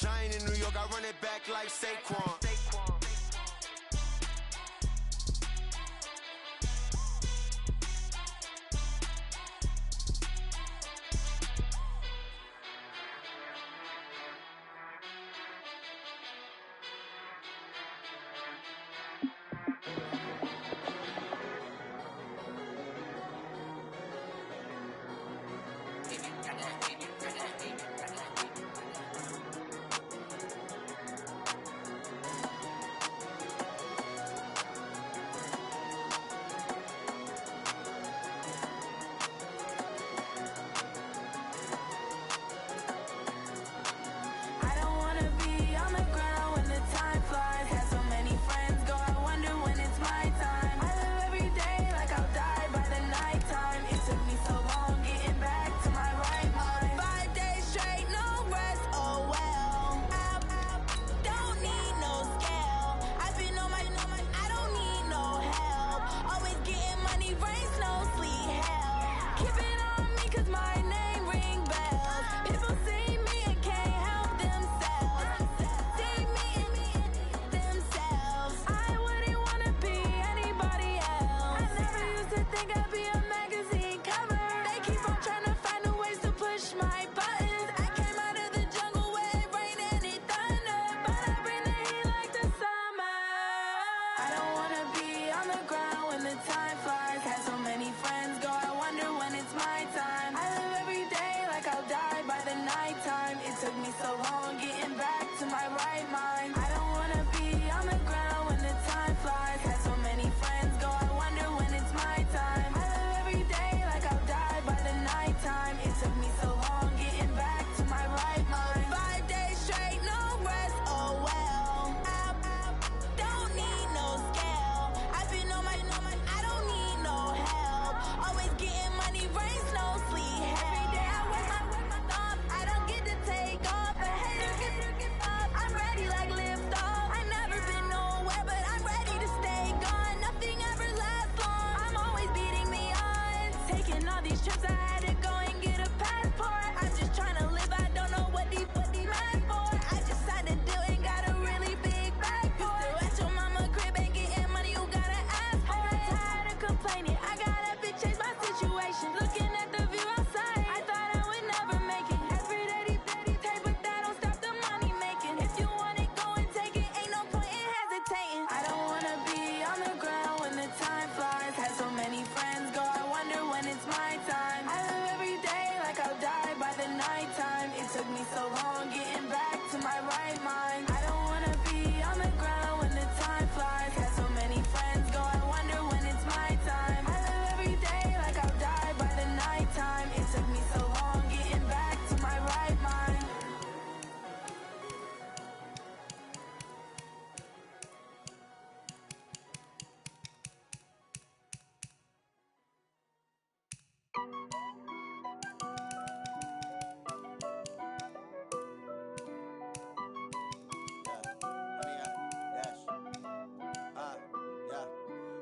Giant in New York, I run it back like Saquon.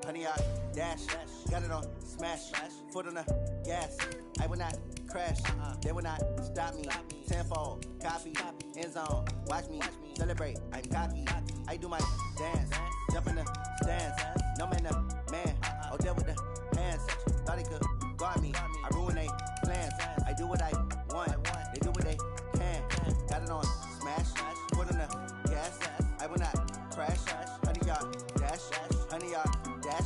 Honey, I dash, got it on smash, foot on the gas. I will not crash, they will not stop me. Tenfold, copy, end zone, watch me celebrate. I'm cocky, I do my dance, jump in the stands. No man, the man, oh, deal with the hands. Thought he could guard me, I ruin they plans. I do what I want, they do what they can. Got it on smash, foot on the gas. I will not crash, honey, y'all dash, honey, y'all dash,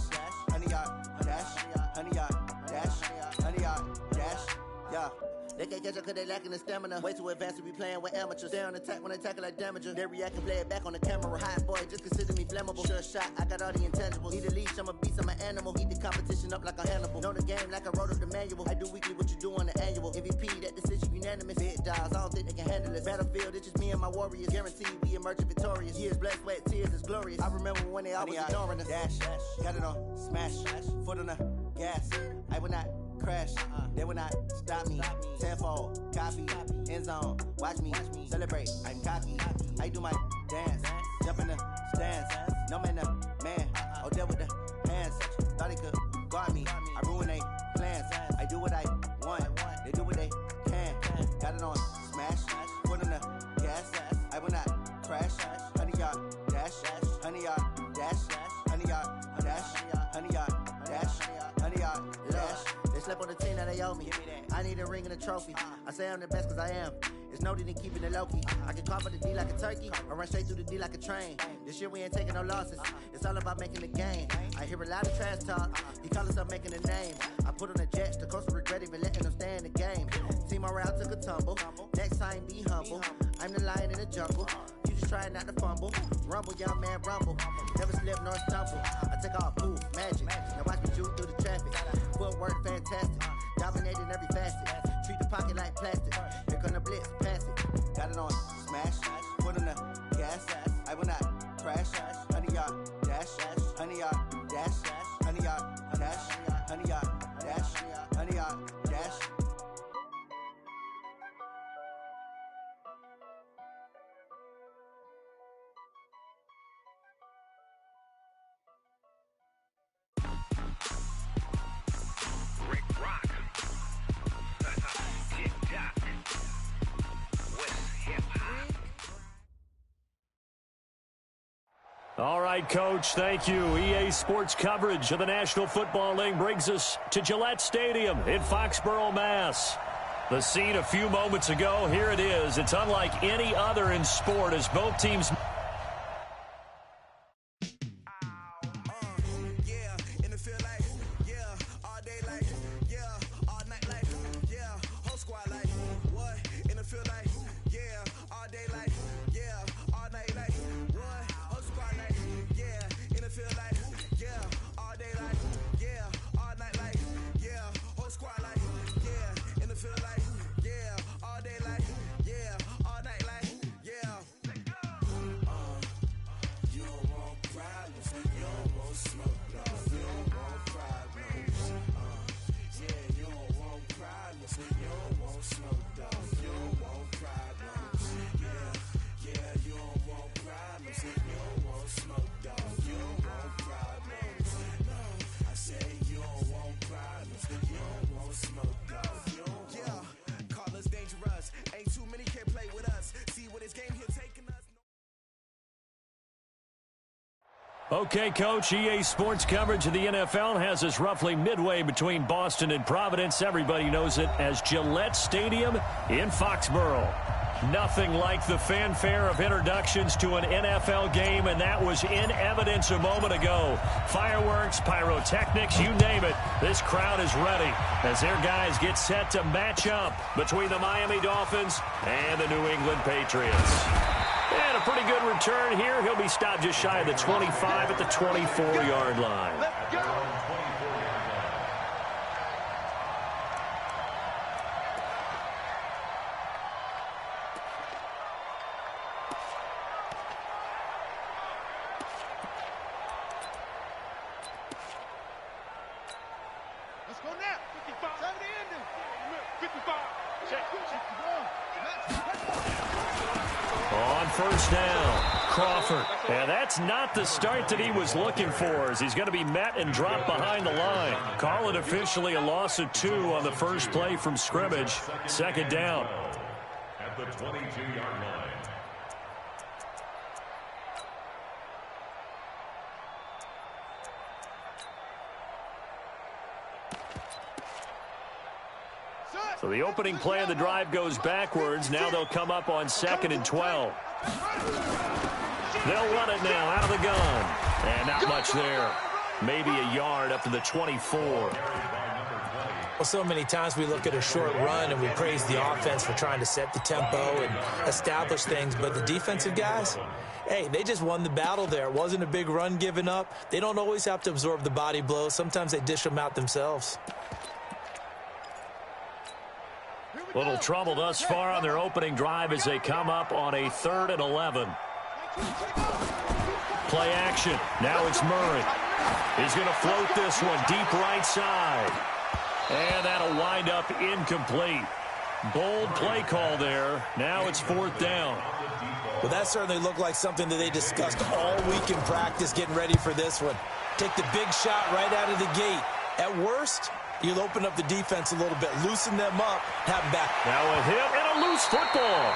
honey, y'all dash, honey, y'all dash, honey, y'all dash, yeah. They can't catch up cause they lacking the stamina. Way too advanced to be playing with amateurs. Stay on attack when they tackle like damager. They react and play it back on the camera. Hot boy, just consider me flammable. Sure shot, I got all the intangibles. Need a leash, I'm a beast, I'm an animal. Eat the competition up like a Hannibal. Know the game like I wrote up the manual. I do weekly what you do on the annual. MVP, that decision unanimous. Big dials, I don't think they can handle this. Battlefield, it's just me and my warriors. Guaranteed we emerging victorious. Years, blood, sweat, tears, it's glorious. I remember when they always ignoring us. Dash, got it on smash, foot on the gas. I will not crash, they will not stop me. Tenfold, copy, end zone, watch me celebrate. I'm cocky, I do my dance, jump in the stands. No man, the man, oh, deal with the hands. Thought he could guard me, I ruin they plans. I do what I want, they do what they can. Got it on smash, foot on the gas. I will on the team that they owe me. I need a ring and a trophy. I say I'm the best because I am. It's no need in keeping it low-key. I can cough at the D like a turkey or run straight through the D like a train. This year we ain't taking no losses. It's all about making the game. I hear a lot of trash talk. He call us up making a name. I put on the Jets. The coach will regret even letting them stay in the game. Team morale took a tumble. Next time be humble. I'm the lion in the jungle. You just trying not to fumble. Rumble, young man, rumble. Never slip nor stumble. I take all poof, magic. Now watch me shoot through the traffic. Footwork fantastic. Dominating every facet. Treat the pocket like plastic. Here come the blitz, pass it. Got it on smash. Foot on the gas. I will not crash. 100-yard dash. 100-yard dash. 100-yard dash. 100-yard dash. 100-yard dash. All right, Coach, thank you. EA Sports coverage of the National Football League brings us to Gillette Stadium in Foxborough, Mass. The scene a few moments ago, here it is. It's unlike any other in sport as both teams... Okay, Coach, EA Sports coverage of the NFL has us roughly midway between Boston and Providence. Everybody knows it as Gillette Stadium in Foxborough. Nothing like the fanfare of introductions to an NFL game, and that was in evidence a moment ago. Fireworks, pyrotechnics, you name it. This crowd is ready as their guys get set to match up between the Miami Dolphins and the New England Patriots. And a pretty good return here. He'll be stopped just shy of the 25 at the 24-yard line. Let's go. Let's go now. 55. 70 ending. 55. Check. On first down, Crawford. And that's not the start that he was looking for, as he's going to be met and dropped behind the line. Call it officially a loss of 2 on the first play from scrimmage. Second down. At the 22-yard line. So the opening play of the drive goes backwards. Now they'll come up on 2nd and 12. They'll run it now out of the gun. And not much there. Maybe a yard up to the 24. Well, so many times we look at a short run and we praise the offense for trying to set the tempo and establish things. But the defensive guys, hey, they just won the battle there. It wasn't a big run given up. They don't always have to absorb the body blows. Sometimes they dish them out themselves. Little trouble thus far on their opening drive as they come up on a 3rd and 11. Play action. Now it's Murray. He's going to float this one deep right side. And that'll wind up incomplete. Bold play call there. Now it's 4th down. Well, that certainly looked like something that they discussed all week in practice getting ready for this one. Take the big shot right out of the gate. At worst, you'll open up the defense a little bit, loosen them up, have them back. Now a hit and a loose football.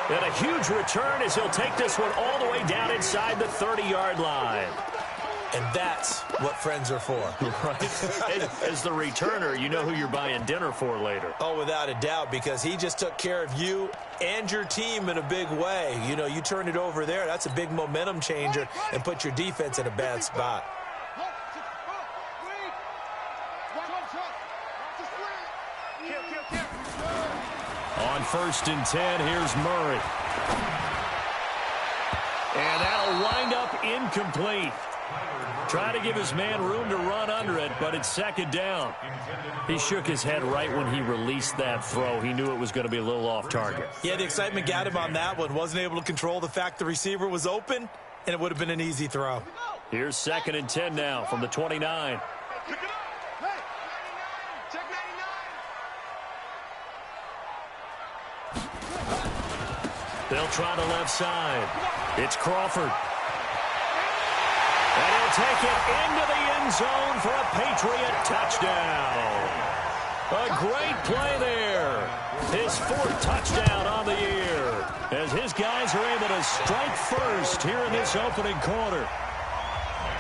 And a huge return as he'll take this one all the way down inside the 30-yard line. And that's what friends are for. Right. As the returner, you know who you're buying dinner for later. Oh, without a doubt, because he just took care of you and your team in a big way. You know, you turn it over there, that's a big momentum changer and put your defense in a bad spot. On 1st and 10, here's Murray. And that'll wind up incomplete. Try to give his man room to run under it, but it's 2nd down. He shook his head right when he released that throw. He knew it was going to be a little off target. Yeah, the excitement got him on that one. Wasn't able to control the fact the receiver was open, and it would have been an easy throw. Here's 2nd and 10 now from the 29. They'll try the left side. It's Crawford. And he'll take it into the end zone for a Patriot touchdown. A great play there. His 4th touchdown on the year, as his guys are able to strike first here in this opening quarter.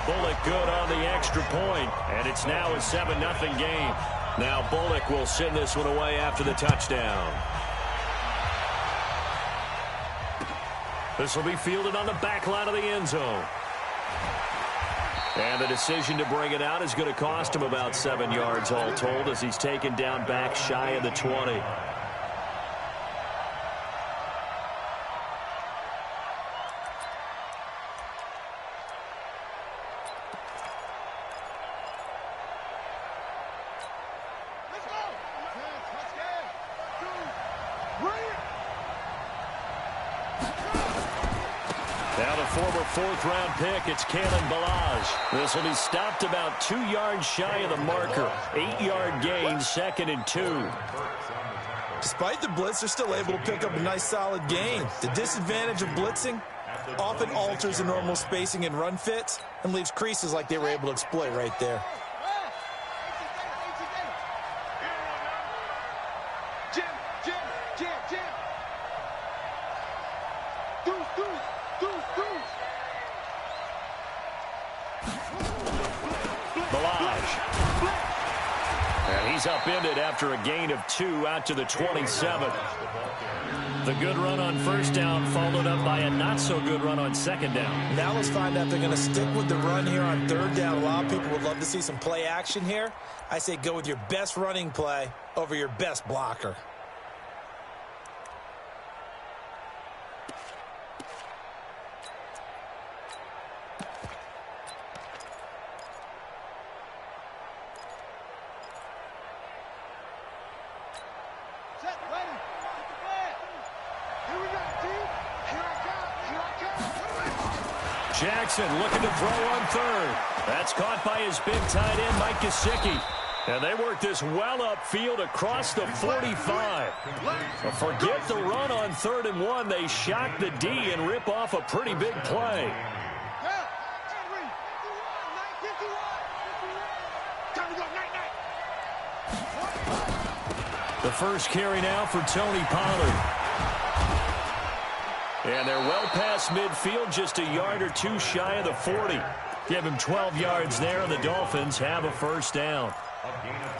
Bullock good on the extra point, and it's now a 7-0 game. Now Bullock will send this one away after the touchdown. This will be fielded on the back line of the end zone. And the decision to bring it out is going to cost him about 7 yards all told, as he's taken down back shy of the 20. Now the former 4th-round pick, it's Kalen Balaj. This will be stopped about 2 yards shy of the marker. 8-yard gain, 2nd and 2. Despite the blitz, they're still able to pick up a nice solid gain. The disadvantage of blitzing often alters the normal spacing and run fits and leaves creases like they were able to exploit right there. He's upended after a gain of 2 out to the 27. The good run on 1st down followed up by a not-so-good run on 2nd down. Now let's find out if they're going to stick with the run here on 3rd down. A lot of people would love to see some play action here. I say go with your best running play over your best blocker. Jackson looking to throw on 3rd. That's caught by his big tight end, Mike Gesicki. And they work this well upfield across the 45. But forget the run on 3rd and 1. They shock the D and rip off a pretty big play. The first carry now for Tony Pollard. And they're well past midfield, just a yard or 2 shy of the 40. Give him 12 yards there, and the Dolphins have a 1st down.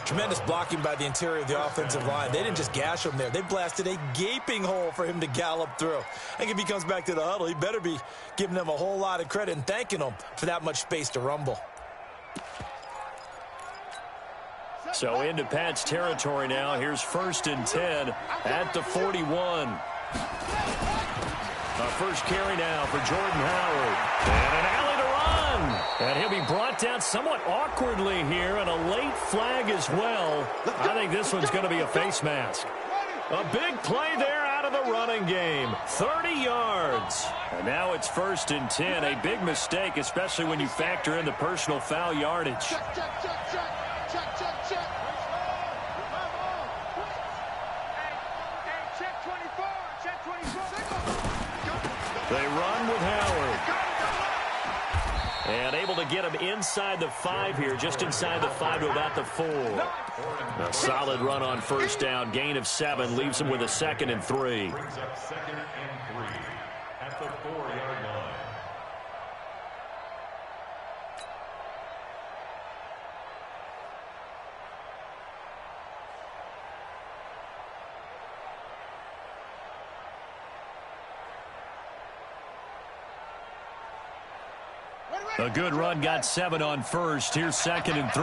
Tremendous blocking by the interior of the offensive line. They didn't just gash him there. They blasted a gaping hole for him to gallop through. I think if he comes back to the huddle, he better be giving them a whole lot of credit and thanking them for that much space to rumble. So into Pat's territory now. Here's 1st and 10 at the 41. A first carry now for Jordan Howard. And an alley to run. And he'll be brought down somewhat awkwardly here, and a late flag as well. I think this one's going to be a face mask. A big play there out of the running game. 30 yards. And now it's 1st and 10. A big mistake, especially when you factor in the personal foul yardage. Check, check, check, check. Check, check, check. Hey, check 24. Check 24. They run with Howard. And able to get him inside the 5 here, just inside the 5 to about the 4. A solid run on 1st down, gain of 7, leaves him with a 2nd and 3. Brings up 2nd and 3 at the 4-yard line. A good run got 7 on first. Here's 2nd and 3.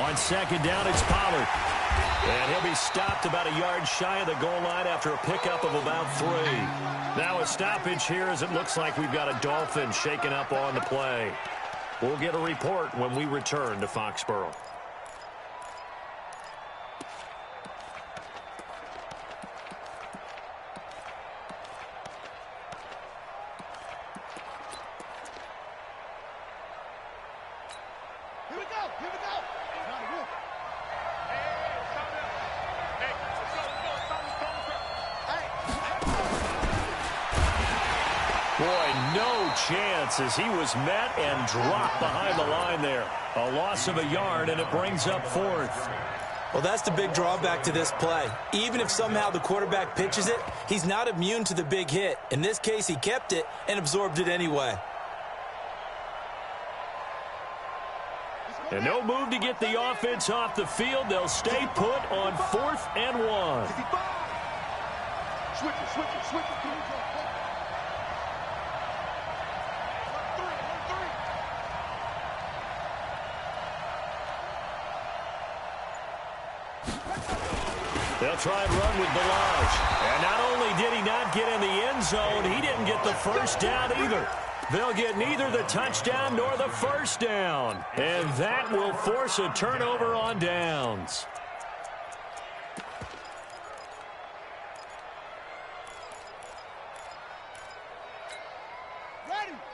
On 2nd down, it's Pollard. And he'll be stopped about a yard shy of the goal line after a pickup of about 3. Now a stoppage here as it looks like we've got a Dolphin shaken up on the play. We'll get a report when we return to Foxborough. Chance as he was met and dropped behind the line there. A loss of a yard, and it brings up 4th. Well, that's the big drawback to this play. Even if somehow the quarterback pitches it, he's not immune to the big hit. In this case, he kept it and absorbed it anyway. And no move to get the offense off the field. They'll stay put on 4th and 1. Switch it. They'll try and run with Balaj. And not only did he not get in the end zone, he didn't get the first down either. They'll get neither the touchdown nor the first down. And that will force a turnover on downs.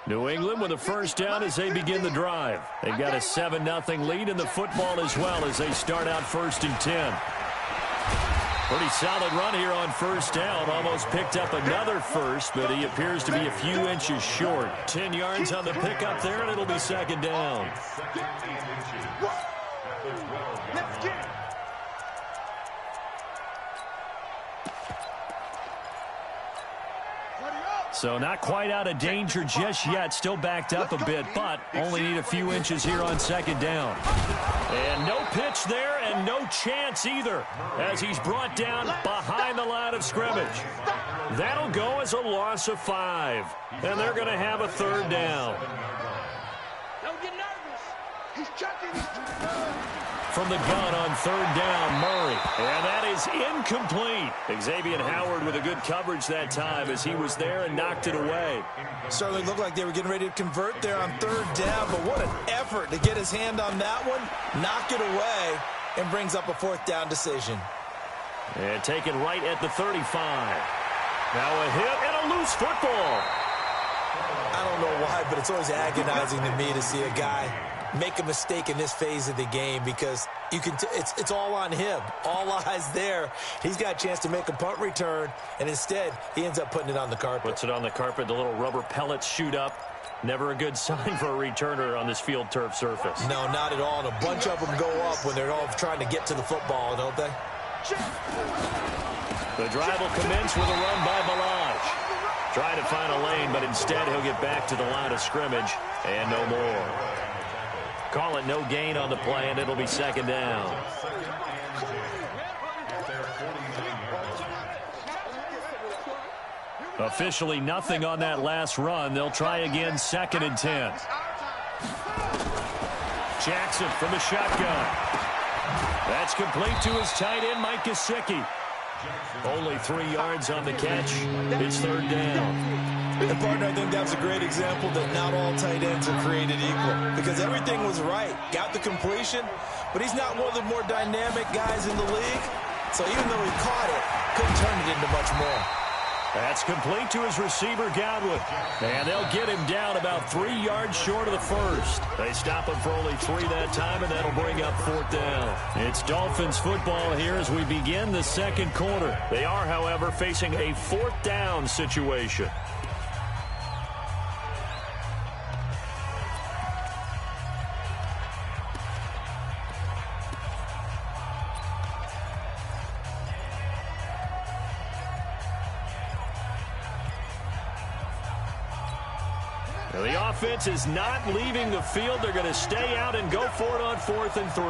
New England with a first down as they begin the drive. They've got a 7-0 lead in the football as well as they start out 1st and 10. Pretty solid run here on first down. Almost picked up another first, but he appears to be a few inches short. 10 yards on the pickup there, and it'll be 2nd down. So not quite out of danger just yet. Still backed up a bit, but only need a few inches here on 2nd down. And no pitch there and no chance either as he's brought down behind the line of scrimmage. That'll go as a loss of 5. And they're going to have a 3rd down. Don't get nervous. He's checking. From the gun on 3rd down, Murray. And that is incomplete. Xavier Howard with a good coverage that time as he was there and knocked it away. Certainly looked like they were getting ready to convert there on 3rd down, but what an effort to get his hand on that one, knock it away, and brings up a 4th down decision. And taken right at the 35. Now a hit and a loose football. I don't know why, but it's always agonizing to me to see a guy make a mistake in this phase of the game because you can it's all on him. All eyes there. He's got a chance to make a punt return, and instead he ends up putting it on the carpet. Puts it on the carpet. The little rubber pellets shoot up. Never a good sign for a returner on this field turf surface. No, not at all. And a bunch of them go up when they're all trying to get to the football, don't they? The drive will commence with a run by Balaj. Trying to find a lane, but instead he'll get back to the line of scrimmage and no more. Call it no gain on the play, and it'll be 2nd down. Officially nothing on that last run. They'll try again, 2nd and 10. Jackson from the shotgun. That's complete to his tight end, Mike Gesicki. Only 3 yards on the catch. It's 3rd down. And, partner, I think that was a great example that not all tight ends are created equal because everything was right. Got the completion, but he's not one of the more dynamic guys in the league. So even though he caught it, couldn't turn it into much more. That's complete to his receiver, Godwin. And they'll get him down about 3 yards short of the first. They stop him for only 3 that time, and that'll bring up 4th down. It's Dolphins football here as we begin the 2nd quarter. They are, however, facing a 4th down situation. The offense is not leaving the field. They're going to stay out and go for it on 4th and 3.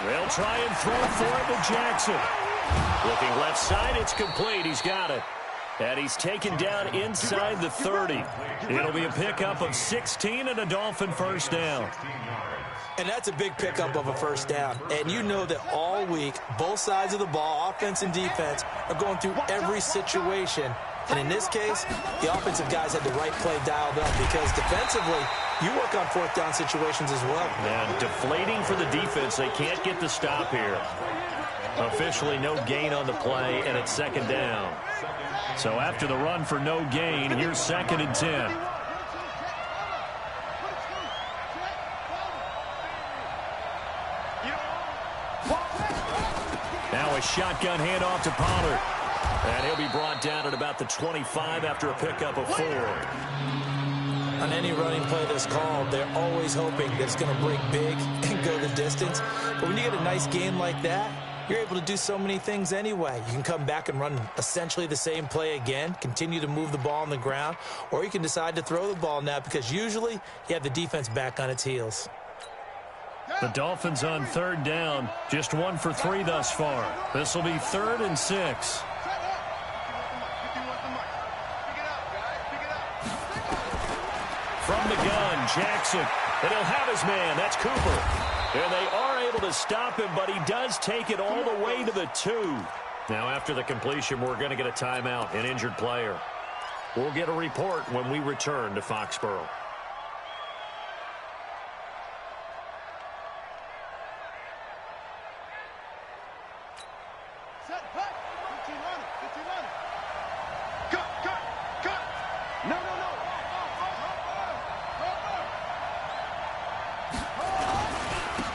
They'll try and throw for it to Jackson. Looking left side, it's complete. He's got it. And he's taken down inside the 30. It'll be a pickup of 16 and a Dolphin first down. And that's a big pickup of a first down. And you know that all week, both sides of the ball, offense and defense, are going through every situation. And in this case, the offensive guys had the right play dialed up because defensively, you work on fourth down situations as well. And deflating for the defense. They can't get the stop here. Officially no gain on the play, and it's second down. So after the run for no gain, here's 2nd and 10. Now a shotgun handoff to Pollard. And he'll be brought down at about the 25 after a pickup of 4. On any running play that's called, they're always hoping that it's going to break big and go the distance. But when you get a nice game like that, you're able to do so many things anyway. You can come back and run essentially the same play again, continue to move the ball on the ground, or you can decide to throw the ball now because usually you have the defense back on its heels. The Dolphins on 3rd down, just 1 for 3 thus far. This will be 3rd and 6. From the gun, Jackson. And he'll have his man. That's Cooper. And they are able to stop him, but he does take it all the way to the 2. Now, after the completion, we're going to get a timeout, an injured player. We'll get a report when we return to Foxborough.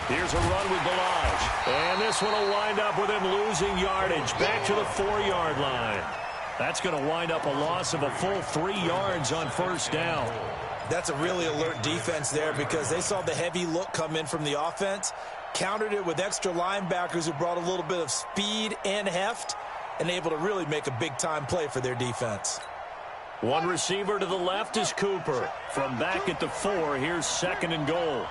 Here's a run with Balaj. And this one will wind up with him losing yardage back to the 4-yard line. That's going to wind up a loss of a full 3 yards on first down. That's a really alert defense there because they saw the heavy look come in from the offense, countered it with extra linebackers who brought a little bit of speed and heft, and able to really make a big-time play for their defense. One receiver to the left is Cooper. From back at the 4, here's 2nd and goal.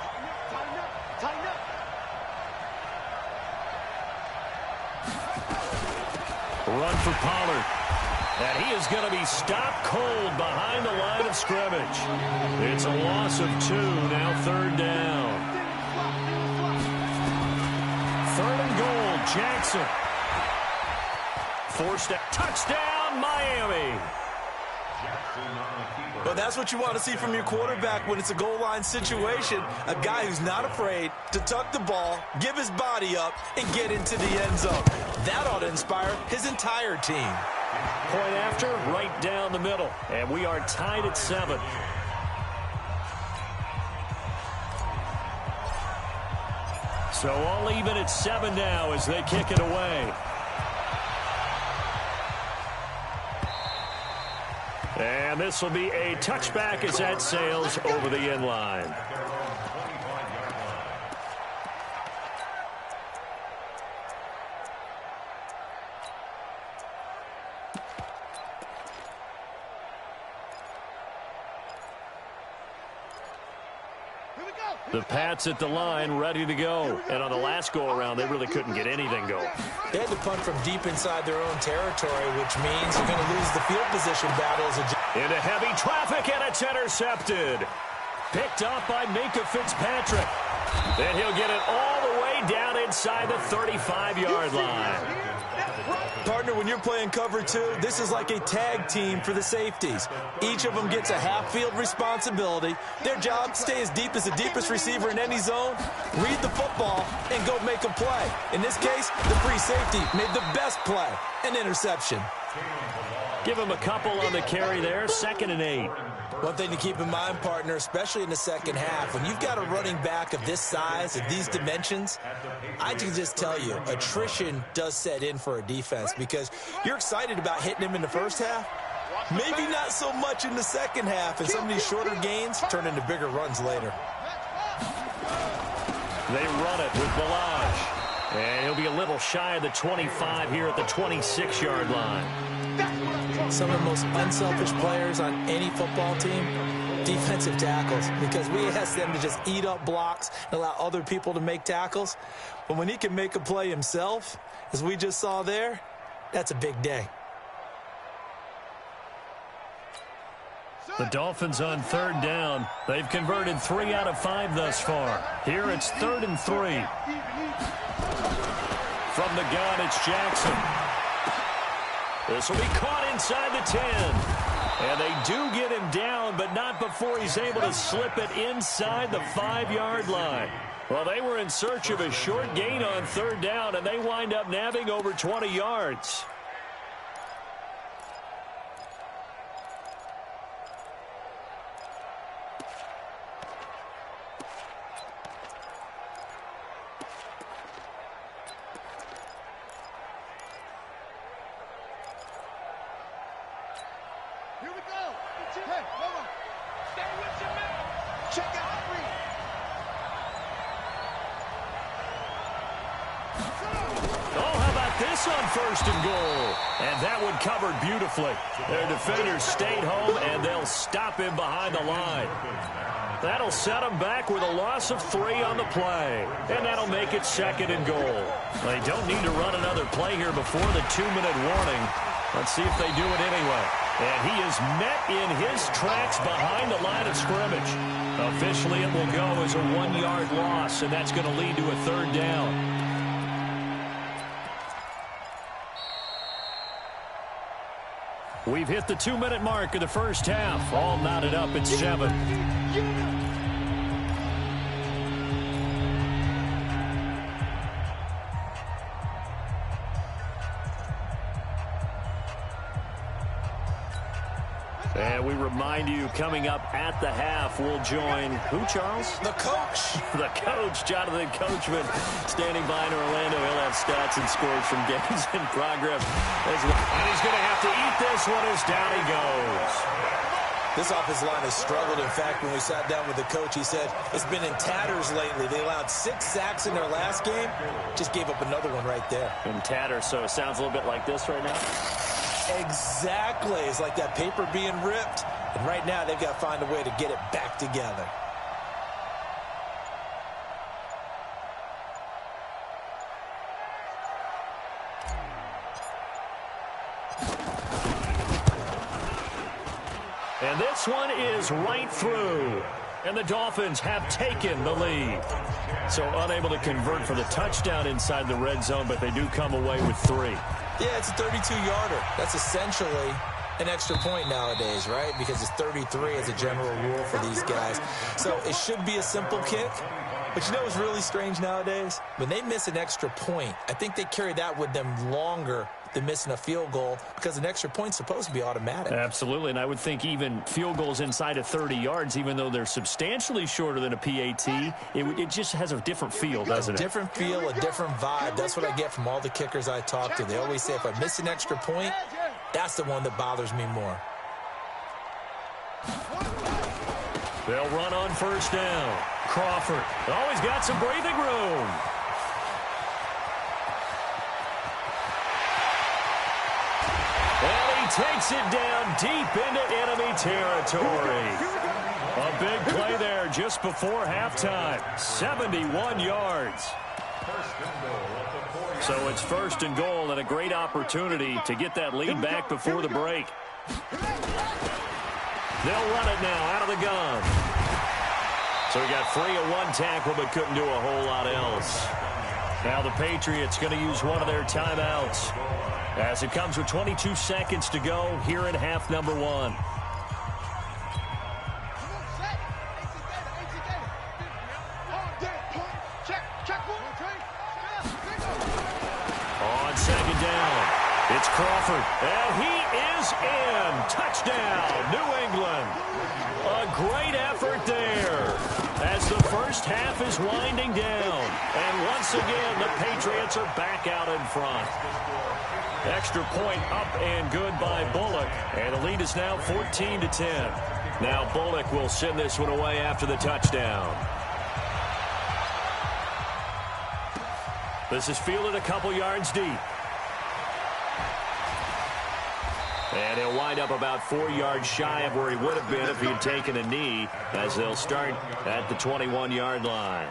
Run for Pollard. And he is going to be stopped cold behind the line of scrimmage. It's a loss of 2, now 3rd down. 3rd and goal, Jackson. Forced a touchdown, Miami. Well, that's what you want to see from your quarterback when it's a goal line situation. A guy who's not afraid to tuck the ball, give his body up, and get into the end zone. That ought to inspire his entire team. Point after, right down the middle. And we are tied at 7. So all even at 7 now as they kick it away. And this will be a touchback as that sails over the end line. The Pats at the line, ready to go. And on the last go-around, they really couldn't get anything going. They had to punt from deep inside their own territory, which means you're going to lose the field position battles. Into heavy traffic, and it's intercepted. Picked off by Minka Fitzpatrick. Then he'll get it all the way down inside the 35-yard line. Partner, when you're playing cover 2, this is like a tag team for the safeties. Each of them gets a half-field responsibility. Their job, stay as deep as the deepest receiver in any zone, read the football, and go make a play. In this case, the free safety made the best play, an interception. Give him a couple on the carry there, 2nd and 8. One thing to keep in mind, partner, especially in the second half, when you've got a running back of this size, of these dimensions, I can just tell you, attrition does set in for a defense because you're excited about hitting him in the first half, maybe not so much in the second half, and some of these shorter gains turn into bigger runs later. They run it with Balaj, and he'll be a little shy of the 25 here at the 26-yard line. Some of the most unselfish players on any football team defensive tackles, because we ask them to just eat up blocks and allow other people to make tackles. But when he can make a play himself, as we just saw there, that's a big day. The Dolphins on third down. They've converted 3 out of 5 thus far. Here it's 3rd and 3. From the gun, it's Jackson. This will be caught inside the 10. And they do get him down, but not before he's able to slip it inside the 5-yard line. Well, they were in search of a short gain on third down, and they wind up nabbing over 20 yards. Here we go. Hey, hold on. Stay with your man. Check out the read. Oh, how about this on 1st and goal? And that one covered beautifully. Their defenders stayed home, and they'll stop him behind the line. That'll set them back with a loss of 3 on the play. And that'll make it 2nd and goal. They don't need to run another play here before the 2-minute warning. Let's see if they do it anyway. And he is met in his tracks behind the line of scrimmage. Officially, it will go as a 1-yard loss, and that's going to lead to a 3rd down. We've hit the 2-minute mark of the first half. All knotted up at 7. And we remind you, coming up at the half, we'll join who, Charles? The coach. The coach, Jonathan Coachman, standing by in Orlando. He'll have stats and scores from games in progress as well. And he's going to have to eat this one as down he goes. This offensive line has struggled. In fact, when we sat down with the coach, he said it's been in tatters lately. They allowed 6 sacks in their last game. Just gave up another one right there. In tatters, so it sounds a little bit like this right now. Exactly. It's like that paper being ripped. And right now, they've got to find a way to get it back together. And this one is right through. And the Dolphins have taken the lead. So unable to convert for the touchdown inside the red zone, but they do come away with 3. Yeah, it's a 32-yarder. That's essentially an extra point nowadays, right? Because it's 33 as a general rule for these guys. So it should be a simple kick. But you know what's really strange nowadays? When they miss an extra point, I think they carry that with them longer than missing a field goal, because an extra point's supposed to be automatic. Absolutely, and I would think even field goals inside of 30 yards, even though they're substantially shorter than a PAT, it just has a different feel, doesn't it? A different feel, a different vibe. That's what I get from all the kickers I talk to. They always say if I miss an extra point, that's the one that bothers me more. They'll run on 1st down. Crawford always got some breathing room. And he takes it down deep into enemy territory. A big play there just before halftime. 71 yards. So it's 1st and goal, and a great opportunity to get that lead back before the break. They'll run it now out of the gun. So he got free of 1 tackle but couldn't do a whole lot else. Now the Patriots going to use one of their timeouts as it comes with 22 seconds to go here in half number 1. On 2nd down, it's Crawford, and he is in. Touchdown, New England. A great effort there as the first half is winding down. And once again, the Patriots are back out in front. Extra point up and good by Bullock. And the lead is now 14-10. Now Bullock will send this one away after the touchdown. This is fielded a couple yards deep. And he'll wind up about 4 yards shy of where he would have been if he had taken a knee, as they'll start at the 21-yard line.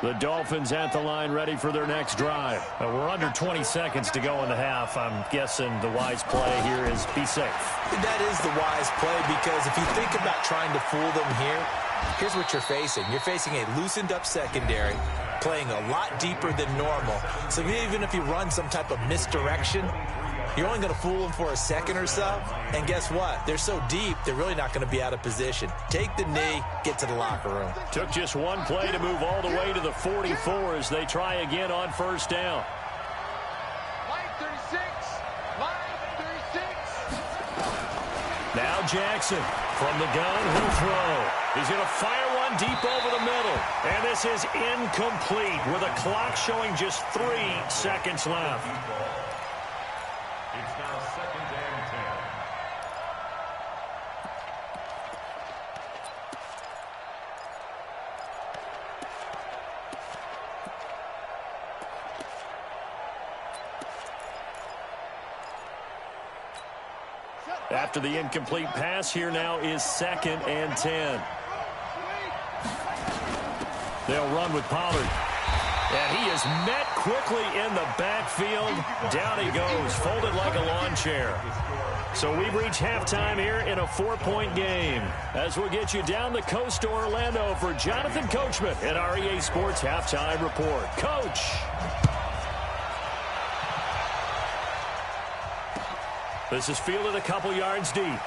The Dolphins at the line, ready for their next drive. We're under 20 seconds to go in the half. I'm guessing the wise play here is be safe. That is the wise play, because if you think about trying to fool them here, here's what you're facing. You're facing a loosened-up secondary, playing a lot deeper than normal. So even if you run some type of misdirection, you're only going to fool them for a second or so. And guess what? They're so deep, they're really not going to be out of position. Take the knee, get to the locker room. Took just one play to move all the way to the 44 as they try again on first down. Line 36. Line 36. Now Jackson from the gun, he'll throw. He's going to fire one deep over the middle. And this is incomplete with a clock showing just 3 seconds left. It's now 2nd and 10. After the incomplete pass, here now is 2nd and 10. They'll run with Pollard. And he is met quickly in the backfield. Down he goes, folded like a lawn chair. So we've reached halftime here in a 4-point game. As we'll get you down the coast to Orlando for Jonathan Coachman at our EA Sports Halftime Report. Coach. This is fielded a couple yards deep.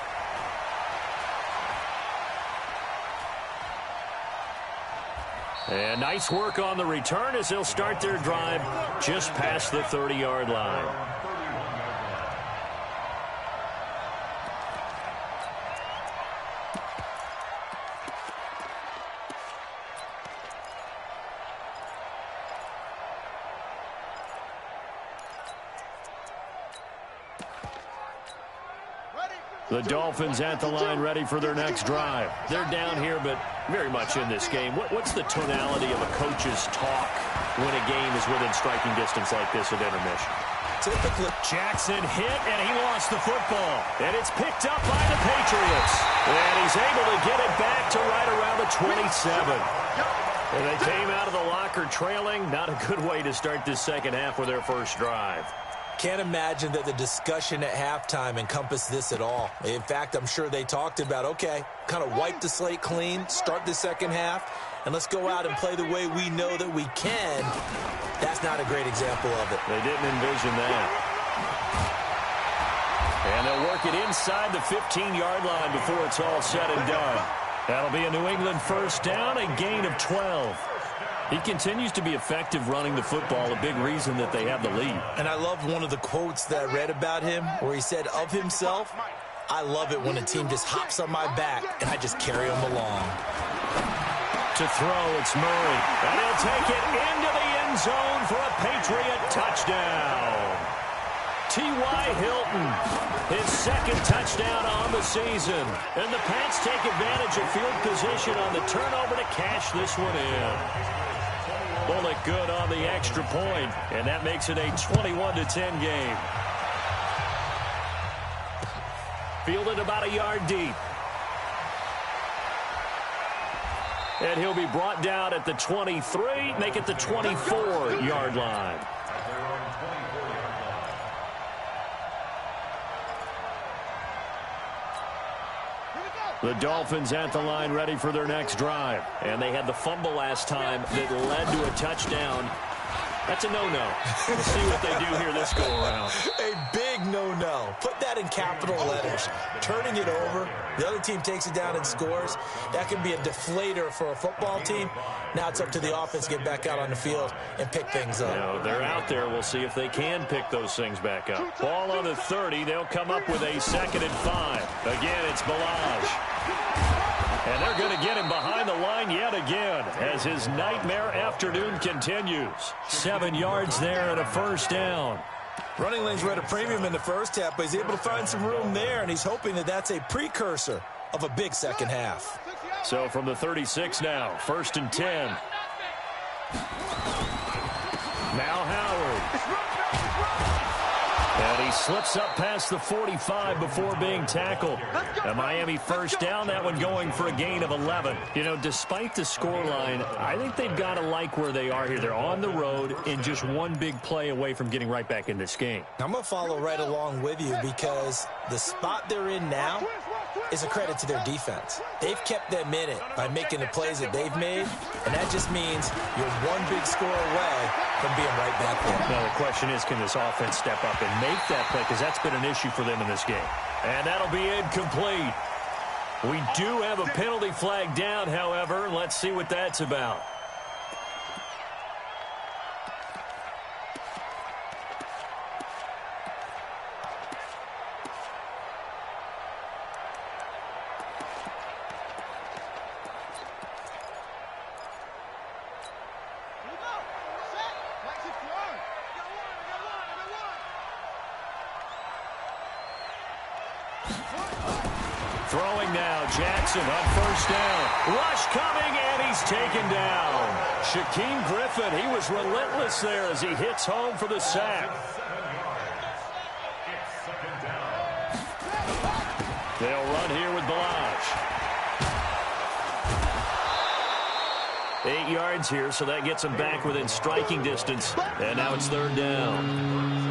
And nice work on the return as they'll start their drive just past the 30-yard line. The Dolphins at the line, ready for their next drive. They're down here, but very much in this game. What's the tonality of a coach's talk when a game is within striking distance like this at intermission? Typically, Jackson hit, and he lost the football. And it's picked up by the Patriots. And he's able to get it back to right around the 27. And they came out of the locker trailing. Not a good way to start this second half with their first drive. can't imagine that the discussion at halftime encompassed this at all. In fact, I'm sure they talked about, okay, kind of wipe the slate clean, start the second half, and let's go out and play the way we know that we can. That's not a great example of it. They didn't envision that. And they'll work it inside the 15-yard line before it's all said and done. That'll be a New England first down, a gain of 12. He continues to be effective running the football, a big reason that they have the lead. And I love one of the quotes that I read about him where he said of himself, I love it when a team just hops on my back and I just carry them along. To throw, it's Murray. And he'll take it into the end zone for a Patriot touchdown. T.Y. Hilton, his second touchdown on the season. And the Pats take advantage of field position on the turnover to cash this one in. Bullock good on the extra point, and that makes it a 21-10 game. Fielded about a yard deep. And he'll be brought down at the 23, make it the 24-yard line. The Dolphins at the line ready for their next drive. And they had the fumble last time that led to a touchdown. That's a no-no. We'll see what they do here this go-around. A big no-no. Put that in capital letters. Turning it over, the other team takes it down and scores. That can be a deflator for a football team. Now it's up to the offense to get back out on the field and pick things up. You know, they're out there. We'll see if they can pick those things back up. Ball on the 30. They'll come up with a 2nd and 5. Again, it's Balaj. And they're going to get him behind the line yet again as his nightmare afternoon continues. 7 yards there and a first down. Running lanes were at a premium in the first half, but he's able to find some room there, and he's hoping that that's a precursor of a big second half. So from the 36 now, 1st and 10. Now Howard. And he slips up past the 45 before being tackled. A Miami first down, that one going for a gain of 11. You know, despite the scoreline, I think they've got to like where they are here. They're on the road and just one big play away from getting right back in this game. I'm going to follow right along with you because the spot they're in now is a credit to their defense. They've kept them in it by making the plays that they've made, and that just means you're one big score away from being right back there. Now the question is, can this offense step up and make that play? Because that's been an issue for them in this game. And that'll be incomplete. We do have a penalty flag down, however. Let's see what that's about. Throwing now, Jackson on first down. Rush coming, and he's taken down. Shaquem Griffin, he was relentless there as he hits home for the sack. They'll run here with Balazs. 8 yards here, so that gets him back within striking distance. And now it's 3rd down.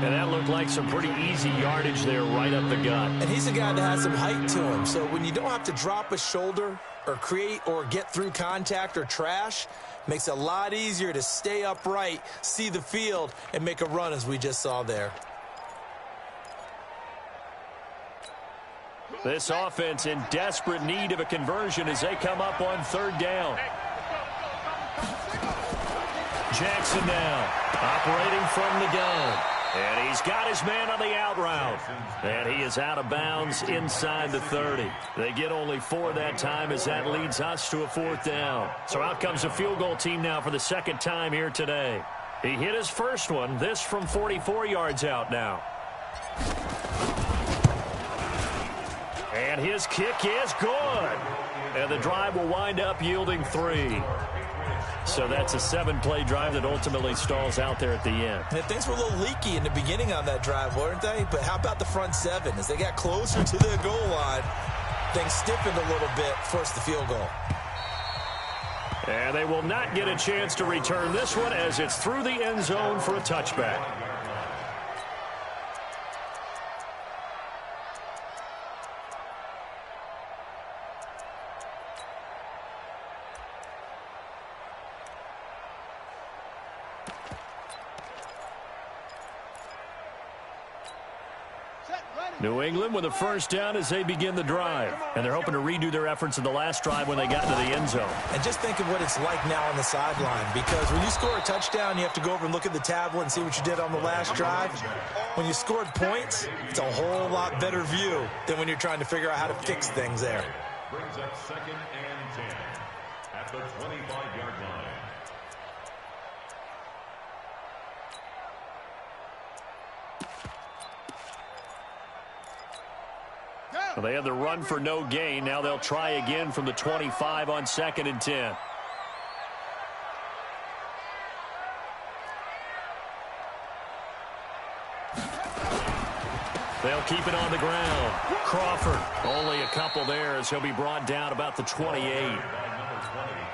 And that looked like some pretty easy yardage there right up the gut. And he's a guy that has some height to him. So when you don't have to drop a shoulder or create or get through contact or trash, makes it a lot easier to stay upright, see the field, and make a run as we just saw there. This offense in desperate need of a conversion as they come up on 3rd down. Jackson now operating from the gun. And he's got his man on the out route. And he is out of bounds inside the 30. They get only 4 that time as that leads us to a 4th down. So out comes a field goal team now for the 2nd time here today. He hit his first one, this from 44 yards out now. And his kick is good. And the drive will wind up yielding 3. So that's a 7-play drive that ultimately stalls out there at the end. And things were a little leaky in the beginning on that drive, weren't they? But how about the front 7? As they got closer to the goal line, things stiffened a little bit, forced the field goal. And they will not get a chance to return this one as it's through the end zone for a touchback. New England with a first down as they begin the drive. And they're hoping to redo their efforts in the last drive when they got into the end zone. And just think of what it's like now on the sideline, because when you score a touchdown, you have to go over and look at the tablet and see what you did on the last drive. When you scored points, it's a whole lot better view than when you're trying to figure out how to fix things there. Brings up 2nd and 10 at the 25-yard line. Well, they had the run for no gain. Now they'll try again from the 25 on 2nd and 10. They'll keep it on the ground. Crawford, only a couple there as he'll be brought down about the 28.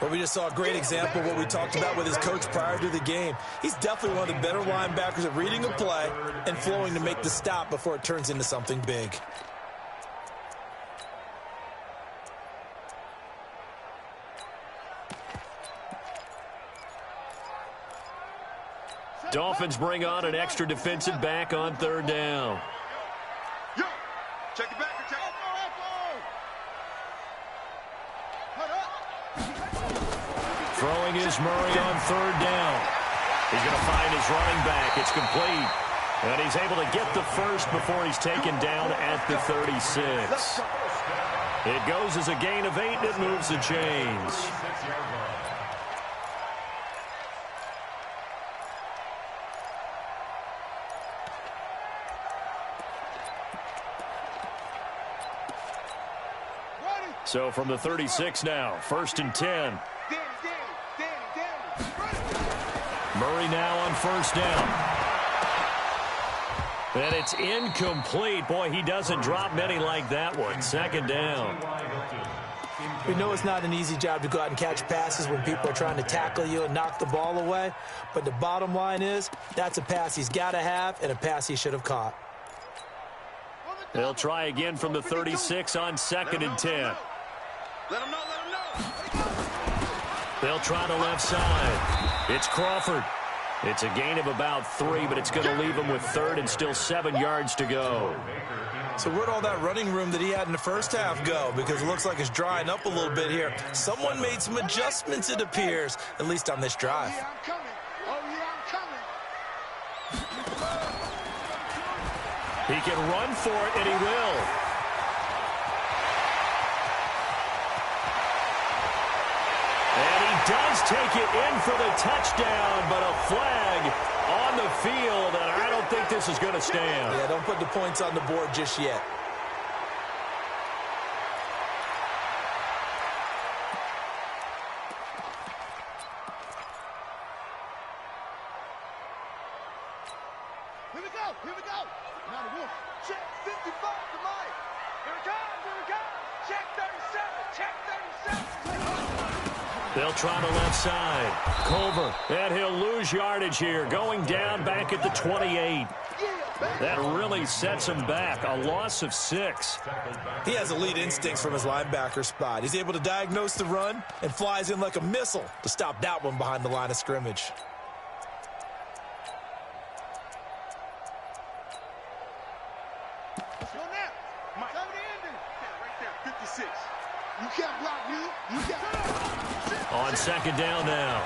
Well, we just saw a great example of what we talked about with his coach prior to the game. He's definitely one of the better linebackers at reading a play and flowing to make the stop before it turns into something big. Dolphins bring on an extra defensive back on 3rd down. Check it back. Throwing is Murray on 3rd down. He's going to find his running back. It's complete. And he's able to get the first before he's taken down at the 36. It goes as a gain of 8, and it moves the chains. So from the 36 now, 1st and 10. Murray now on 1st down. And it's incomplete. Boy, he doesn't drop many like that one. 2nd down. We know it's not an easy job to go out and catch passes when people are trying to tackle you and knock the ball away. But the bottom line is, that's a pass he's got to have and a pass he should have caught. They'll try again from the 36 on 2nd and 10. Let him know. They'll try the left side. It's Crawford. It's a gain of about 3, but it's going to leave him with 3rd and still 7 yards to go. So where'd all that running room that he had in the first half go? Because it looks like it's drying up a little bit here. Someone made some adjustments, it appears, at least on this drive. I'm coming. He can run for it, and he will. And he does take it in for the touchdown, but a flag on the field, and I don't think this is going to stand. Yeah, don't put the points on the board just yet. Here we go. Now the Wolf. Check 55 to Mike. Here it comes. Check 37. They'll try the left side. Culver, and he'll lose yardage here, going down back at the 28. That really sets him back. A loss of 6. He has elite instincts from his linebacker spot. He's able to diagnose the run and flies in like a missile to stop that one behind the line of scrimmage. Let's go now. Mike. Right there. 56. You can't block me. You can't. On 2nd down now,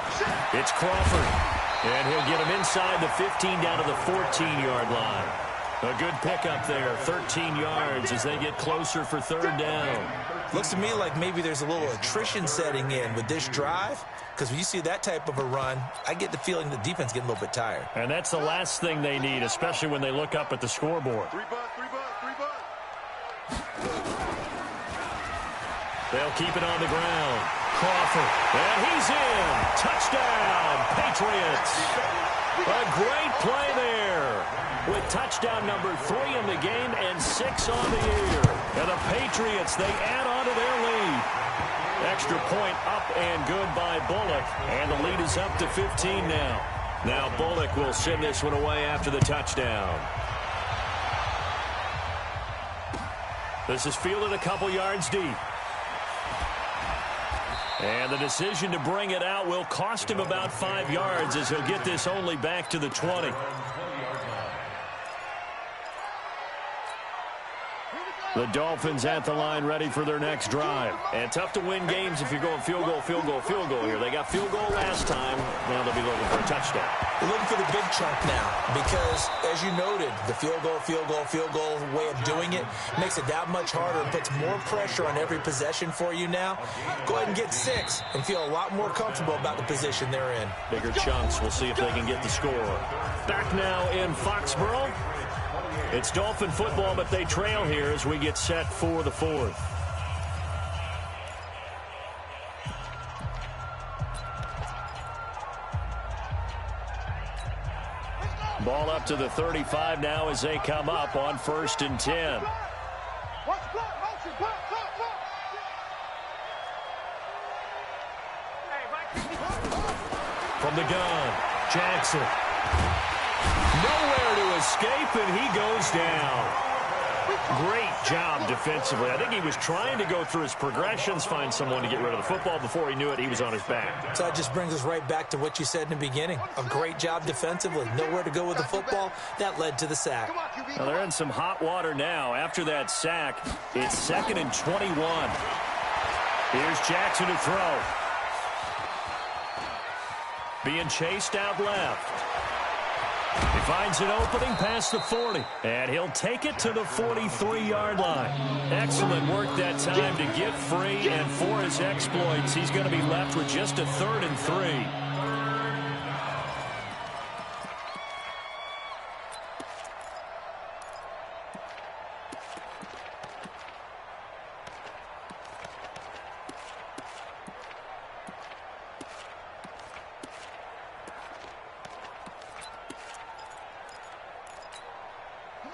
it's Crawford. And he'll get him inside the 15 down to the 14-yard line. A good pickup there, 13 yards as they get closer for 3rd down. Looks to me like maybe there's a little attrition setting in with this drive, because when you see that type of a run, I get the feeling the defense getting a little bit tired. And that's the last thing they need, especially when they look up at the scoreboard. 3 bucks. They'll keep it on the ground. Crawford, and he's in. Touchdown, Patriots. A great play there with touchdown number 3 in the game and 6 on the year. And the Patriots, they add on to their lead. Extra point up and good by Bullock, and the lead is up to 15 now. Now Bullock will send this one away after the touchdown. This is fielded a couple yards deep. And the decision to bring it out will cost him about 5 yards as he'll get this only back to the 20. The Dolphins at the line ready for their next drive. And tough to win games if you're going field goal here. They got field goal last time. Now they'll be looking for a touchdown. They're looking for the big chunk now because, as you noted, the field goal way of doing it makes it that much harder and puts more pressure on every possession for you now. Go ahead and get 6 and feel a lot more comfortable about the position they're in. Bigger chunks. We'll see if they can get the score. Back now in Foxborough. It's Dolphin football, but they trail here as we get set for the 4th. Ball up to the 35 now as they come up on 1st and 10. From the gun, Jackson. Nowhere to escape, and he goes down. Great job defensively. I think he was trying to go through his progressions, find someone to get rid of the football. Before he knew it, he was on his back. So that just brings us right back to what you said in the beginning. A great job defensively. Nowhere to go with the football. That led to the sack. Now they're in some hot water now. After that sack, it's 2nd and 21. Here's Jackson to throw. Being chased out left. He finds an opening past the 40, and he'll take it to the 43-yard line. Excellent work that time to get free, and for his exploits, he's going to be left with just a 3rd and 3.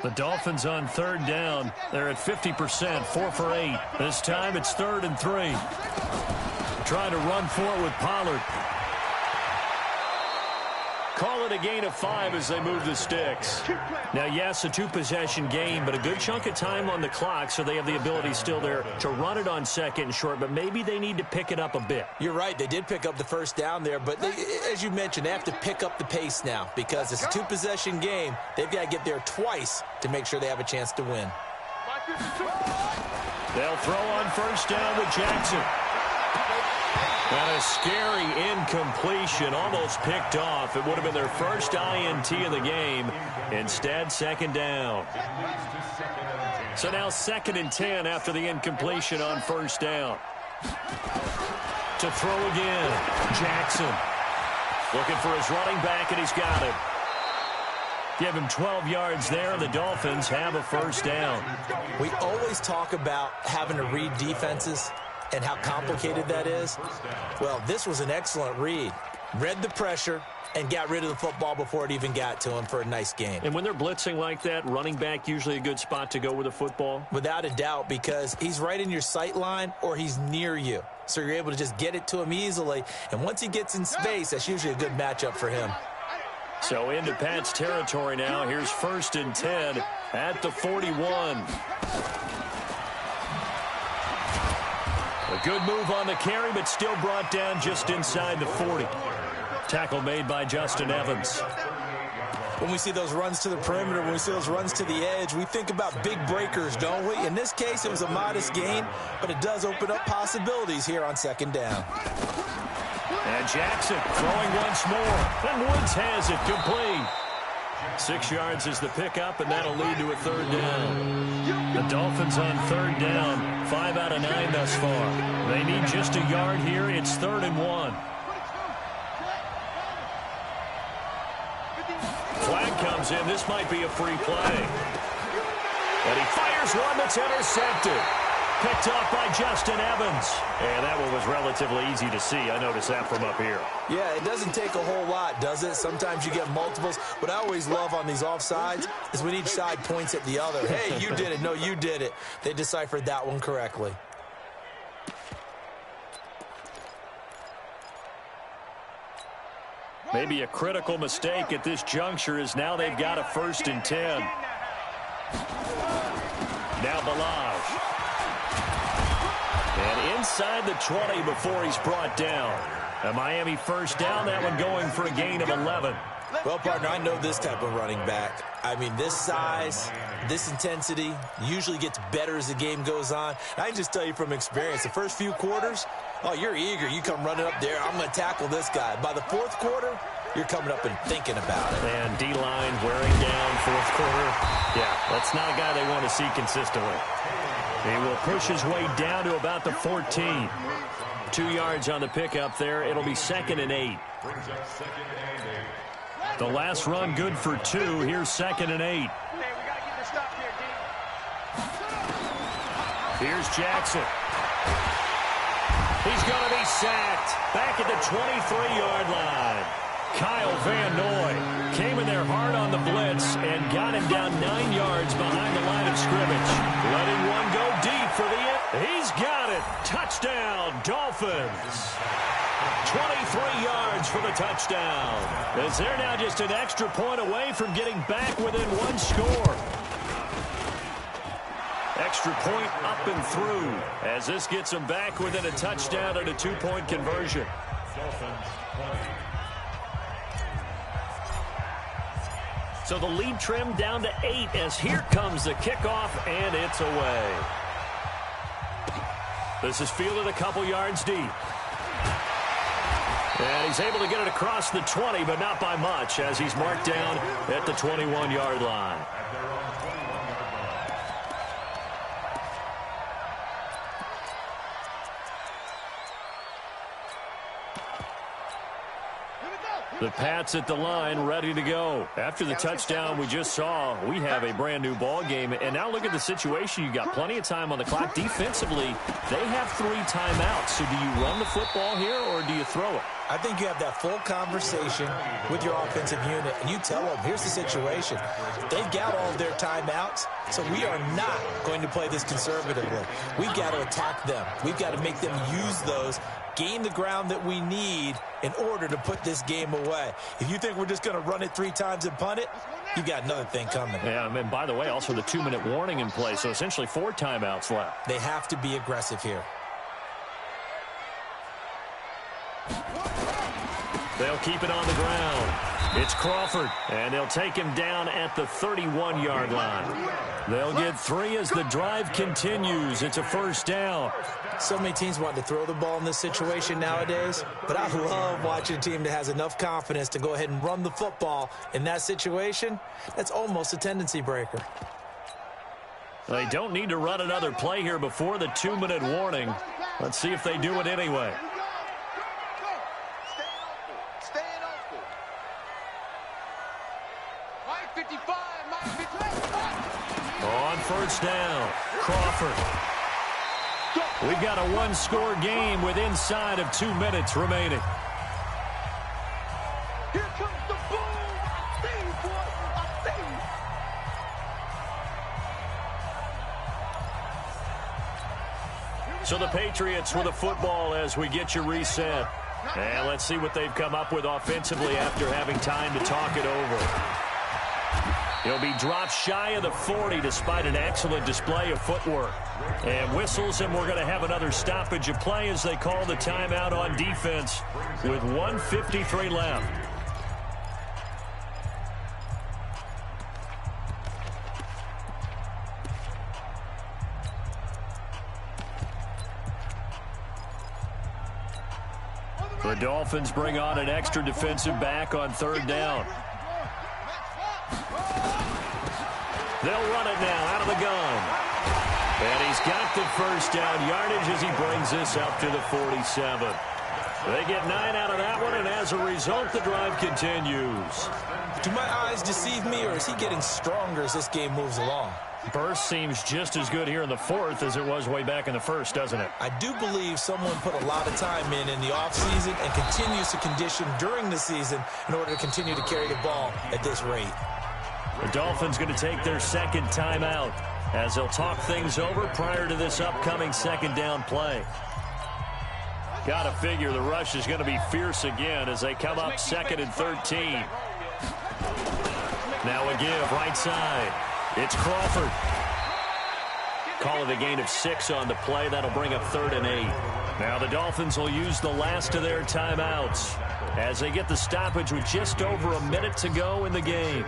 The Dolphins on third down. They're at 50%, 4 for 8. This time it's 3rd and 3. Trying to run for it with Pollard. Call it a gain of 5 as they move the sticks. Now, yes, a 2-possession game, but a good chunk of time on the clock, so they have the ability still there to run it on 2nd and short, but maybe they need to pick it up a bit. You're right. They did pick up the first down there, but they, as you mentioned, they have to pick up the pace now because it's a 2-possession game. They've got to get there twice to make sure they have a chance to win. They'll throw on first down with Jackson. And a scary incompletion, almost picked off. It would have been their first INT of the game. Instead, 2nd down. So now 2nd and 10 after the incompletion on first down. To throw again, Jackson. Looking for his running back, and he's got it. Give him 12 yards there, and the Dolphins have a first down. We always talk about having to read defenses and how complicated that is. Well, this was an excellent read. Read the pressure and got rid of the football before it even got to him for a nice game. And when they're blitzing like that, running back usually a good spot to go with the football? Without a doubt, because he's right in your sight line or he's near you. So you're able to just get it to him easily. And once he gets in space, that's usually a good matchup for him. So into Pat's territory now. Here's 1st and 10 at the 41. A good move on the carry, but still brought down just inside the 40. Tackle made by Justin Evans. When we see those runs to the perimeter, when we see those runs to the edge, we think about big breakers, don't we? In this case, it was a modest gain, but it does open up possibilities here on 2nd down. And Jackson throwing once more. And Woods has it complete. 6 yards is the pickup, and that'll lead to a 3rd down. The Dolphins on 3rd down, 5 out of 9 thus far. They need just a yard here. It's 3rd and 1. Flag comes in. This might be a free play. And he fires one that's intercepted. Picked off by Justin Evans. And that one was relatively easy to see. I noticed that from up here. Yeah, it doesn't take a whole lot, does it? Sometimes you get multiples. What I always love on these offsides is when each side points at the other. Hey, you did it. No, you did it. They deciphered that one correctly. Maybe a critical mistake at this juncture is now they've got a 1st and 10. Now Balaj. And inside the 20 before he's brought down. A Miami first down, that one going for a gain of 11. Well, partner, I know this type of running back. I mean, this size, this intensity usually gets better as the game goes on. I can just tell you from experience, the first few quarters, oh, you're eager. You come running up there, I'm going to tackle this guy. By the 4th quarter, you're coming up and thinking about it. And D-line wearing down 4th quarter. Yeah, that's not a guy they want to see consistently. He will push his way down to about the 14. 2 yards on the pickup there. It'll be 2nd and 8. The last run good for 2. Here's 2nd and 8. Here's Jackson. He's going to be sacked. Back at the 23-yard line. Kyle Van Noy came in there hard on the blitz and got him down 9 yards behind the line of scrimmage. Letting one go deep for the end. He's got it. Touchdown, Dolphins. 23 yards for the touchdown. As they're now just an extra point away from getting back within 1 score. Extra point up and through as this gets them back within a touchdown and a 2-point conversion. So the lead trimmed down to 8 as here comes the kickoff, and it's away. This is fielded a couple yards deep. And he's able to get it across the 20, but not by much as he's marked down at the 21-yard line. Here we go. The Pats at the line, ready to go. After the touchdown we just saw, we have a brand-new ball game. And now look at the situation. You got plenty of time on the clock. Defensively, they have 3 timeouts. So do you run the football here or do you throw it? I think you have that full conversation with your offensive unit, and you tell them, here's the situation. They've got all of their timeouts, so we are not going to play this conservatively. We've got to attack them. We've got to make them use those, gain the ground that we need in order to put this game away. If you think we're just going to run it 3 times and punt it, you've got another thing coming. Yeah, and by the way, also the 2-minute warning in play, so essentially 4 timeouts left. They have to be aggressive here. They'll keep it on the ground. It's Crawford, and they'll take him down at the 31-yard line. They'll get 3 as the drive continues. It's a first down. So many teams want to throw the ball in this situation nowadays, but I love watching a team that has enough confidence to go ahead and run the football in that situation. That's almost a tendency breaker. They don't need to run another play here before the 2-minute warning. Let's see if they do it anyway. On first down, Crawford. We've got a 1-score game with inside of 2 minutes remaining. Here comes the boom. I see you, boy. I see you. So the Patriots with a football as we get you reset. And let's see what they've come up with offensively after having time to talk it over. He'll be dropped shy of the 40 despite an excellent display of footwork. And whistles, and we're going to have another stoppage of play as they call the timeout on defense with 1:53 left. The Dolphins bring on an extra defensive back on 3rd down. They'll run it now out of the gun. And he's got the first down yardage as he brings this up to the 47. They get 9 out of that one, and as a result, the drive continues. Do my eyes deceive me, or is he getting stronger as this game moves along? Burst seems just as good here in the 4th as it was way back in the 1st, doesn't it? I do believe someone put a lot of time in the offseason and continues to condition during the season in order to continue to carry the ball at this rate. The Dolphins going to take their 2nd timeout as they'll talk things over prior to this upcoming 2nd down play. Got to figure the rush is going to be fierce again as they come up 2nd and 13. Now a give right side. It's Crawford. Call it a gain of 6 on the play. That'll bring up 3rd and 8. Now the Dolphins will use the last of their timeouts as they get the stoppage with just over a minute to go in the game.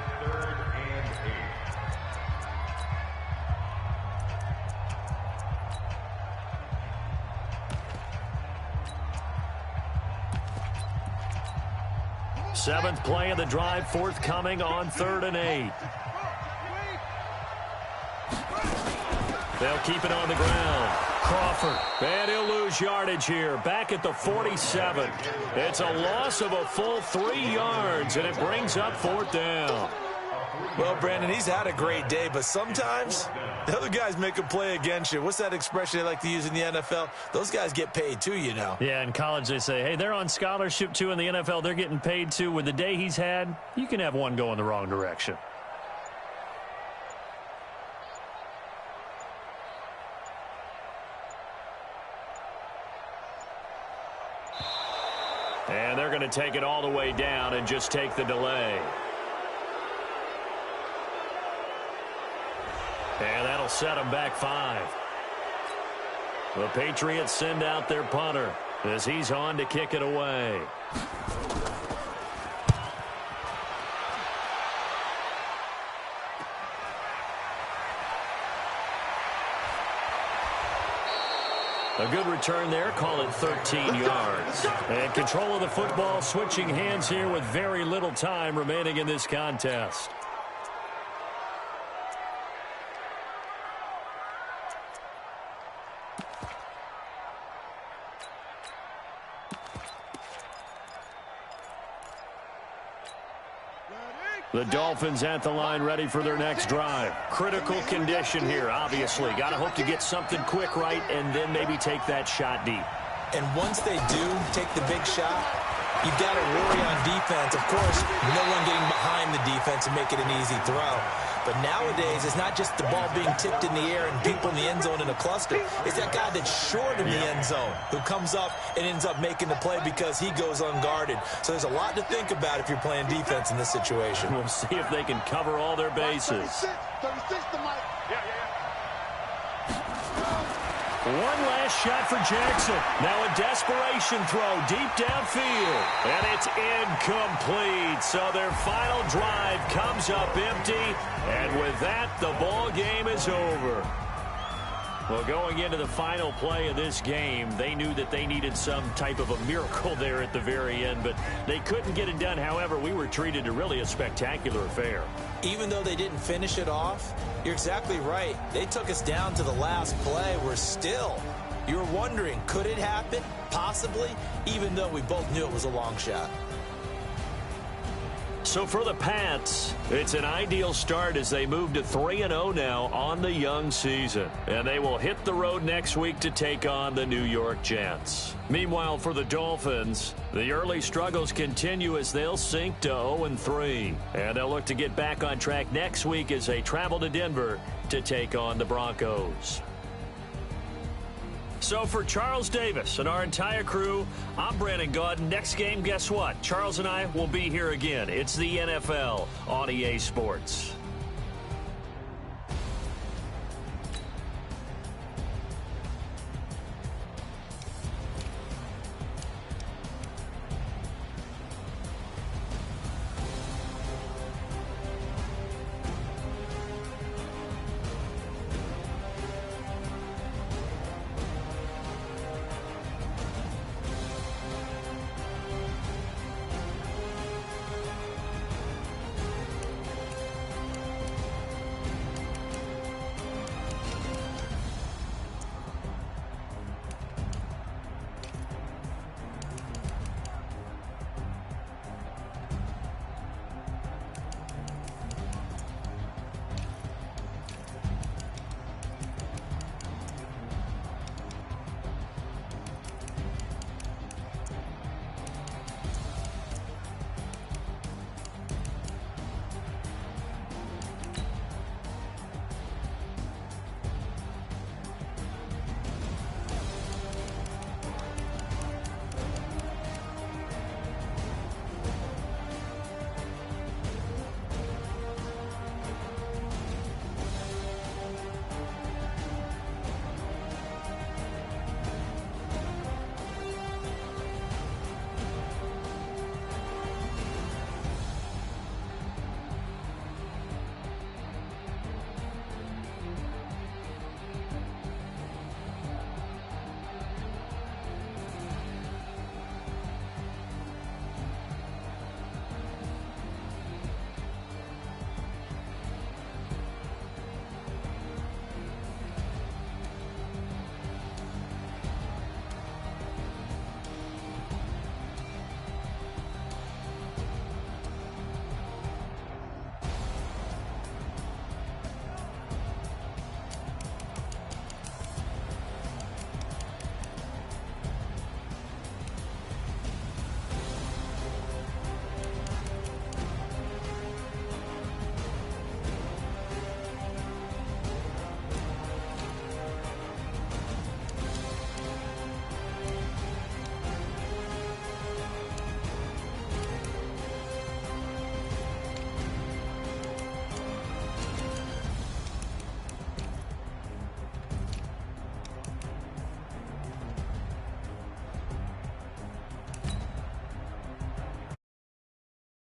Seventh play of the drive forthcoming on 3rd and 8. They'll keep it on the ground. Crawford, and he'll lose yardage here. Back at the 47. It's a loss of a full 3 yards, and it brings up 4th down. Well, Brandon, he's had a great day, but sometimes the other guys make a play against you. What's that expression they like to use in the NFL? Those guys get paid too, you know. Yeah, in college they say, hey, they're on scholarship too. In the NFL, they're getting paid too. With the day he's had, you can have one go in the wrong direction. And they're going to take it all the way down and just take the delay. And that'll set them back 5. The Patriots send out their punter as he's on to kick it away. A good return there, call it 13 yards. And control of the football, switching hands here with very little time remaining in this contest. The Dolphins at the line ready for their next drive. Critical condition here, obviously. Got to hope to get something quick right and then maybe take that shot deep. And once they do take the big shot, you've got to worry on defense. Of course, no one getting behind the defense and make it an easy throw. But nowadays, it's not just the ball being tipped in the air and people in the end zone in a cluster. It's that guy that's short in the end zone who comes up and ends up making the play because he goes unguarded. So there's a lot to think about if you're playing defense in this situation. We'll see if they can cover all their bases. 36 to Mike. One last shot for Jackson. Now a desperation throw deep downfield. And it's incomplete. So their final drive comes up empty. And with that, the ball game is over. Well, going into the final play of this game, they knew that they needed some type of a miracle there at the very end, but they couldn't get it done. However, we were treated to really a spectacular affair. Even though they didn't finish it off, you're exactly right. They took us down to the last play. We're still, you're wondering, could it happen? Possibly, even though we both knew it was a long shot. So for the Pats, it's an ideal start as they move to 3-0 now on the young season. And they will hit the road next week to take on the New York Jets. Meanwhile, for the Dolphins, the early struggles continue as they'll sink to 0-3. And they'll look to get back on track next week as they travel to Denver to take on the Broncos. So for Charles Davis and our entire crew, I'm Brandon Gaudin. Next game, guess what? Charles and I will be here again. It's the NFL on EA Sports.